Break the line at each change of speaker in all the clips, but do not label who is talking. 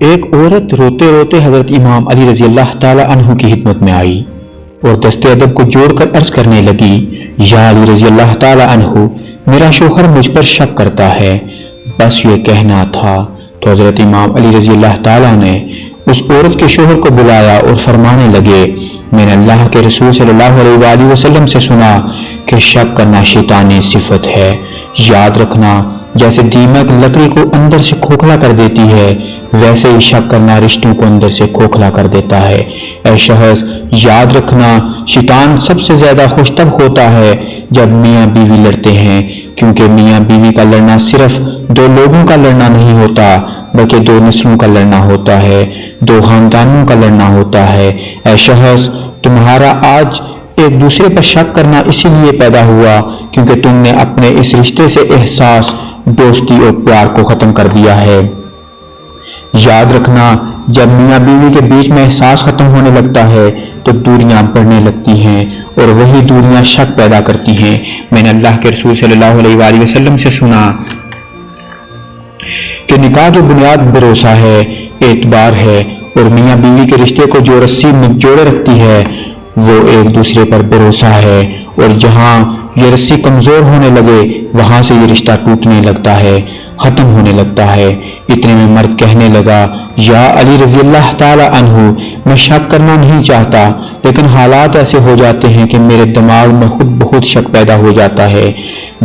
ایک عورت روتے روتے حضرت امام علی رضی اللہ تعالی عنہ کی خدمت میں آئی اور دست ادب کو جوڑ کر عرض کرنے لگی، یا علی رضی اللہ تعالی عنہ، میرا شوہر مجھ پر شک کرتا ہے، بس یہ کہنا تھا۔ تو حضرت امام علی رضی اللہ تعالیٰ نے اس عورت کے شوہر کو بلایا اور فرمانے لگے، میں نے اللہ کے رسول صلی اللہ علیہ وآلہ وسلم سے سنا کہ شک کرنا شیطانی صفت ہے۔ یاد رکھنا، جیسے دیمک لکڑی کو اندر سے کھوکھلا کر دیتی ہے، ویسے ہی شک کرنا رشتوں کو اندر سے کھوکھلا کر دیتا ہے۔ اے شخص، یاد رکھنا، شیطان سب سے زیادہ خوش تب ہوتا ہے جب میاں بیوی لڑتے ہیں، کیونکہ میاں بیوی کا لڑنا صرف دو لوگوں کا لڑنا نہیں ہوتا، بلکہ دو نسلوں کا لڑنا ہوتا ہے، دو خاندانوں کا لڑنا ہوتا ہے۔ اے شخص، تمہارا آج ایک دوسرے پر شک کرنا اسی لیے پیدا ہوا کیونکہ تم نے اپنے اس رشتے سے احساس، دوستی اور پیار کو ختم کر دیا ہے۔ یاد رکھنا، جب میاں بیوی کے بیچ میں احساس ختم ہونے لگتا ہے تو دوریاں بڑھنے لگتی ہیں اور وہی دوریاں شک پیدا کرتی ہیں۔ میں نے اللہ کے رسول صلی اللہ علیہ وآلہ وسلم سے سنا کہ نکاح کی بنیاد بھروسہ ہے، اعتبار ہے، اور میاں بیوی کے رشتے کو جو رسی جوڑے رکھتی ہے وہ ایک دوسرے پر بھروسہ ہے، اور جہاں یہ رسی کمزور ہونے لگے وہاں سے یہ رشتہ ٹوٹنے لگتا ہے، ختم ہونے لگتا ہے۔ اتنے میں مرد کہنے لگا، یا علی رضی اللہ تعالی عنہ، میں شک کرنا نہیں چاہتا لیکن حالات ایسے ہو جاتے ہیں کہ میرے دماغ میں خود بخود شک پیدا ہو جاتا ہے۔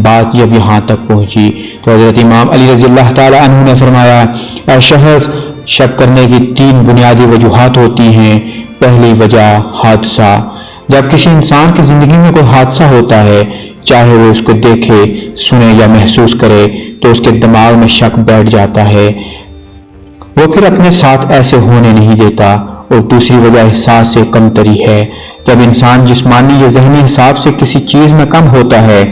بات جب یہاں تک پہنچی تو حضرت امام علی رضی اللہ تعالی عنہ نے فرمایا، اے شخص، شک کرنے کی 3 بنیادی وجوہات ہوتی ہیں۔ پہلی وجہ حادثہ، جب کسی انسان کی زندگی میں کوئی حادثہ ہوتا ہے، چاہے وہ اس کو دیکھے، سنے یا محسوس کرے، تو اس کے دماغ میں شک بیٹھ جاتا ہے، وہ پھر اپنے ساتھ ایسے ہونے نہیں دیتا۔ اور دوسری وجہ احساس سے کمتری ہے، جب انسان جسمانی یا ذہنی حساب سے کسی چیز میں کم ہوتا ہے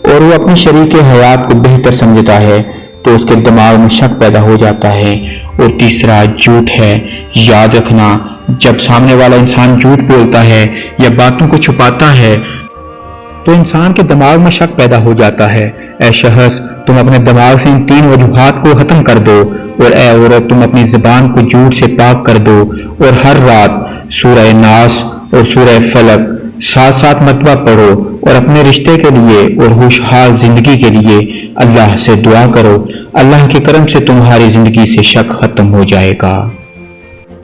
اور وہ اپنی شریک حیات کو بہتر سمجھتا ہے تو اس کے دماغ میں شک پیدا ہو جاتا ہے۔ اور تیسرا جھوٹ ہے۔ یاد رکھنا، جب سامنے والا انسان جھوٹ بولتا ہے یا باتوں کو چھپاتا ہے تو انسان کے دماغ میں شک پیدا ہو جاتا ہے۔ اے شخص، تم اپنے دماغ سے ان 3 وجوہات کو ختم کر دو، اور اے عورت، تم اپنی زبان کو جھوٹ سے پاک کر دو، اور ہر رات سورہ ناس اور سورہ فلق 7 مرتبہ پڑھو، اور اپنے رشتے کے لیے اور خوشحال زندگی کے لیے اللہ سے دعا کرو۔ اللہ کے کرم سے تمہاری زندگی سے شک ختم ہو جائے گا۔